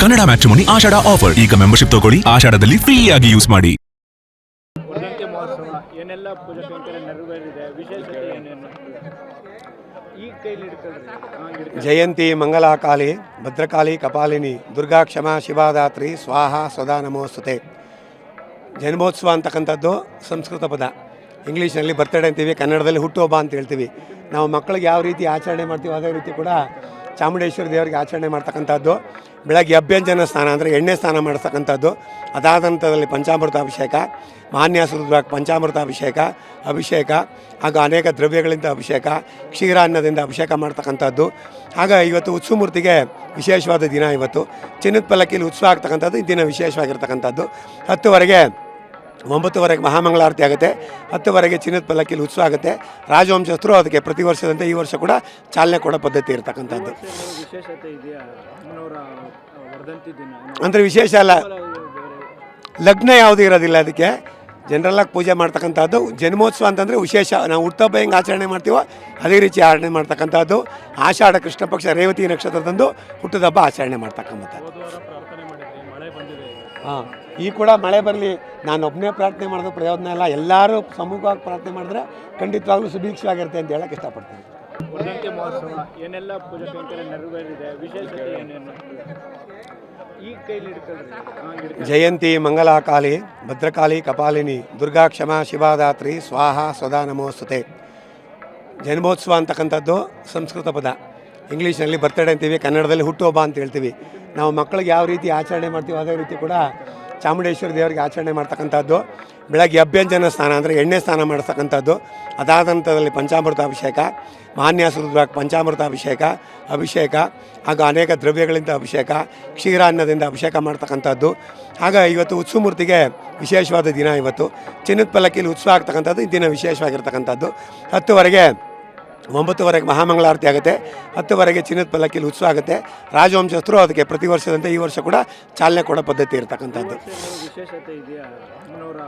Kannada matrimony ಆಷಾಢ offer. ಈಗ membership ತಗೊಳ್ಳಿ, ಆಷಾಢದಲ್ಲಿ free ಆಗಿ ಯೂಸ್ ಮಾಡಿ. ವರ್ಧಂತಿ ಮಹೋತ್ಸವ ಏನೆಲ್ಲ ಪೂಜಾ ಕೈಂಕರ್ಯ ನೆರವೇರಿದೆ, ವಿಶೇಷತೆ ಏನೇನು ಈ ಕೈಲಿ ಹಿಡ್ಕೊಳ್ರಿ. ಜಯಂತಿ ಮಂಗಲಾಕಾಲಿ ಭದ್ರಕಾಳಿ ಕಪಾಲಿನಿ ದುರ್ಗಾ ಕ್ಷಮಾ ಶಿವಾದಾತ್ರಿ ಸ್ವಾಹ ಸ್ವದಾ ನಮೋಸ್ತುತೆ. ಜನ್ಮೋತ್ಸವ ಅಂತಕ್ಕಂಥದ್ದು ಸಂಸ್ಕೃತ ಪದ. ಇಂಗ್ಲೀಷ್ನಲ್ಲಿ ಬರ್ತ್ಡೇ ಅಂತೀವಿ, ಕನ್ನಡದಲ್ಲಿ ಹುಟ್ಟುಹಬ್ಬ ಅಂತ ಹೇಳ್ತೀವಿ. ನಾವು ಮಕ್ಕಳಿಗೆ ಯಾವ ರೀತಿ ಆಚರಣೆ ಮಾಡ್ತೀವಿ ಅದೇ ರೀತಿ ಕೂಡ ಚಾಮುಂಡೇಶ್ವರಿ ದೇವರಿಗೆ ಆಚರಣೆ ಮಾಡ್ತಕ್ಕಂಥದ್ದು. ಬೆಳಗ್ಗೆ ಅಭ್ಯಂಜನ ಸ್ನಾನ ಅಂದರೆ ಎಣ್ಣೆ ಸ್ನಾನ ಮಾಡ್ತಕ್ಕಂಥದ್ದು. ಅದಾದ ನಂತರದಲ್ಲಿ ಪಂಚಾಮೃತ ಅಭಿಷೇಕ, ಮಾನ್ಯಾಸುರ ಪಂಚಾಮೃತ ಅಭಿಷೇಕ ಹಾಗೂ ಅನೇಕ ದ್ರವ್ಯಗಳಿಂದ ಅಭಿಷೇಕ, ಕ್ಷೀರಾನ್ನದಿಂದ ಅಭಿಷೇಕ ಮಾಡ್ತಕ್ಕಂಥದ್ದು. ಆಗ ಇವತ್ತು ಉತ್ಸವಮೂರ್ತಿಗೆ ವಿಶೇಷವಾದ ದಿನ. ಇವತ್ತು ಚಿನ್ನದ ಪಲ್ಲಕ್ಕಿಲಿ ಉತ್ಸವ ಆಗ್ತಕ್ಕಂಥದ್ದು ಈ ದಿನ ವಿಶೇಷವಾಗಿರ್ತಕ್ಕಂಥದ್ದು. 10ವರೆಗೆ 9ವರೆಗೆ ಮಹಾಮಂಗಳಾರತಿ ಆಗುತ್ತೆ. 10ವರೆಗೆ ಚಿನ್ನದ ಪಲ್ಲಕ್ಕಿಲಿ ಉತ್ಸವ ಆಗುತ್ತೆ. ರಾಜವಂಶಸ್ಥರು ಅದಕ್ಕೆ ಪ್ರತಿ ವರ್ಷದಂತೆ ಈ ವರ್ಷ ಕೂಡ ಚಾಲನೆ ಕೊಡೋ ಪದ್ಧತಿ ಇರ್ತಕ್ಕಂಥದ್ದು. ವಿಶೇಷತೆ ಇದೆಯಾ ಅಮ್ಮನವರ ವರ್ಧಂತಿ ದಿನ? ಅಂದರೆ ವಿಶೇಷ ಅಲ್ಲ, ಲಗ್ನ ಯಾವುದೂ ಇರೋದಿಲ್ಲ. ಅದಕ್ಕೆ ಜನರಲ್ಲಾಗಿ ಪೂಜೆ ಮಾಡ್ತಕ್ಕಂಥದ್ದು. ಜನ್ಮೋತ್ಸವ ಅಂತಂದರೆ ವಿಶೇಷ. ನಾವು ಹುಟ್ಟುಹಬ್ಬ ಹೆಂಗೆ ಆಚರಣೆ ಮಾಡ್ತೀವೋ ಅದೇ ರೀತಿ ಆಚರಣೆ ಮಾಡ್ತಕ್ಕಂಥದ್ದು. ಆಷಾಢ ಕೃಷ್ಣ ಪಕ್ಷ ರೇವತಿ ನಕ್ಷತ್ರದಂದು ಹುಟ್ಟದ ಹಬ್ಬ ಆಚರಣೆ ಮಾಡ್ತಕ್ಕಂಥದ್ದು. ಹಾಂ, ಈ ಕೂಡ ಮಳೆ ಬರಲಿ, ನಾನು ಒಬ್ಬನೇ ಪ್ರಾರ್ಥನೆ ಮಾಡೋದು ಪ್ರಯೋಜನ ಇಲ್ಲ. ಎಲ್ಲರೂ ಸಮೂಹವಾಗಿ ಪ್ರಾರ್ಥನೆ ಮಾಡಿದ್ರೆ ಖಂಡಿತವಾಗ್ಲೂ ಸುಭೀಕ್ಷವಾಗಿರುತ್ತೆ ಅಂತ ಹೇಳಕ್ಕೆ ಇಷ್ಟಪಡ್ತೀನಿ. ವರ್ಧಂತಿ ಮಹೋತ್ಸವ ಏನೆಲ್ಲ ಪೂಜಾ ಕೈಂಕರ್ಯ ನೆರವೇರಿದೆ, ವಿಶೇಷತೆ ಏನೇನು ಈ ಕೈಲಿ ಹಿಡ್ಕೊಳ್ರಿ. ಜಯಂತಿ ಮಂಗಲಾಕಾಲಿ ಭದ್ರಕಾಳಿ ಕಪಾಲಿನಿ ದುರ್ಗಾ ಕ್ಷಮಾ ಶಿವಾದಾತ್ರಿ ಸ್ವಾಹ ಸ್ವದಾ ನಮೋಸ್ತುತೆ. ಜನ್ಮೋತ್ಸವ ಅಂತಕ್ಕಂಥದ್ದು ಸಂಸ್ಕೃತ ಪದ. ಇಂಗ್ಲೀಷ್ನಲ್ಲಿ ಬರ್ತ್ಡೇ ಅಂತೀವಿ, ಕನ್ನಡದಲ್ಲಿ ಹುಟ್ಟುಹಬ್ಬ ಅಂತ ಹೇಳ್ತೀವಿ. ನಾವು ಮಕ್ಕಳಿಗೆ ಯಾವ ರೀತಿ ಆಚರಣೆ ಮಾಡ್ತೀವಿ ಅದೇ ರೀತಿ ಕೂಡ ಚಾಮುಂಡೇಶ್ವರಿ ದೇವರಿಗೆ ಆಚರಣೆ ಮಾಡ್ತಕ್ಕಂಥದ್ದು. ಬೆಳಗ್ಗೆ ಅಭ್ಯಂಜನ ಸ್ನಾನ ಅಂದರೆ ಎಣ್ಣೆ ಸ್ನಾನ ಮಾಡ್ತಕ್ಕಂಥದ್ದು. ಅದಾದ ನಂತರದಲ್ಲಿ ಪಂಚಾಮೃತ ಅಭಿಷೇಕ, ಮಾನ್ಯಾಸುರ ಪಂಚಾಮೃತ ಅಭಿಷೇಕ ಹಾಗೂ ಅನೇಕ ದ್ರವ್ಯಗಳಿಂದ ಅಭಿಷೇಕ, ಕ್ಷೀರಾನ್ನದಿಂದ ಅಭಿಷೇಕ ಮಾಡ್ತಕ್ಕಂಥದ್ದು. ಆಗ ಇವತ್ತು ಉತ್ಸವಮೂರ್ತಿಗೆ ವಿಶೇಷವಾದ ದಿನ. ಇವತ್ತು ಚಿನ್ನದ ಪಲ್ಲಕ್ಕಿಲಿ ಉತ್ಸವ ಆಗ್ತಕ್ಕಂಥದ್ದು ಈ ದಿನ ವಿಶೇಷವಾಗಿರ್ತಕ್ಕಂಥದ್ದು. 9ವರೆಗೆ ಮಹಾಮಂಗಳಾರತಿ ಆಗುತ್ತೆ. 10ವರೆಗೆ ಚಿನ್ನದ ಪಲ್ಲಕ್ಕಿಲಿ ಉತ್ಸವ ಆಗುತ್ತೆ. ರಾಜವಂಶಸ್ಥರು ಅದಕ್ಕೆ ಪ್ರತಿ ವರ್ಷದಂತೆ ಈ ವರ್ಷ ಕೂಡ ಚಾಲನೆ ಕೊಡೋ ಪದ್ಧತಿ ಇರ್ತಕ್ಕಂಥದ್ದು. ವಿಶೇಷತೆ ಇದೆಯಾ ಅಮ್ಮನವರ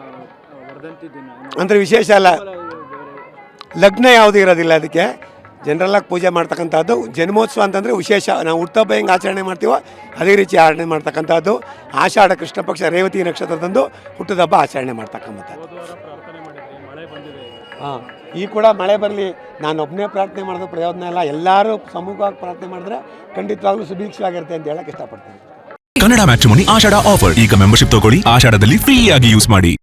ವರ್ಧಂತಿ ದಿನ? ಅಂದರೆ ವಿಶೇಷ ಅಲ್ಲ, ಲಗ್ನ ಯಾವುದೂ ಇರೋದಿಲ್ಲ. ಅದಕ್ಕೆ ಜನರಲ್ಲಾಗಿ ಪೂಜೆ ಮಾಡ್ತಕ್ಕಂಥದ್ದು. ಜನ್ಮೋತ್ಸವ ಅಂತಂದರೆ ವಿಶೇಷ. ನಾವು ಹುಟ್ಟುಹಬ್ಬ ಹೆಂಗೆ ಆಚರಣೆ ಮಾಡ್ತೀವೋ ಅದೇ ರೀತಿ ಆಚರಣೆ ಮಾಡ್ತಕ್ಕಂಥದ್ದು. ಆಷಾಢ ಕೃಷ್ಣ ಪಕ್ಷ ರೇವತಿ ನಕ್ಷತ್ರದಂದು ಹುಟ್ಟದ ಹಬ್ಬ ಆಚರಣೆ ಮಾಡ್ತಕ್ಕಂಥದ್ದು. ಹಾಂ, ಈ ಕೂಡ ಮಳೆ ಬರಲಿ, ನಾನು ಒಬ್ಬನೇ ಪ್ರಾರ್ಥನೆ ಮಾಡೋದು ಪ್ರಯೋಜನ ಇಲ್ಲ. ಎಲ್ಲರೂ ಸಮೂಹವಾಗಿ ಪ್ರಾರ್ಥನೆ ಮಾಡಿದ್ರೆ ಖಂಡಿತವಾಗ್ಲೂ ಸುಭೀಕ್ಷವಾಗಿರುತ್ತೆ ಅಂತ ಹೇಳಕ್ಕೆ ಇಷ್ಟಪಡ್ತೀನಿ. ಕನ್ನಡ ಮ್ಯಾಟ್ರಿಮೋನಿ ಆಷಾಢ ಆಫರ್. ಈಗ ಮೆಂಬರ್ಶಿಪ್ ತಗೊಳ್ಳಿ, ಆಷಾಢದಲ್ಲಿ ಫ್ರೀ ಆಗಿ ಯೂಸ್ ಮಾಡಿ.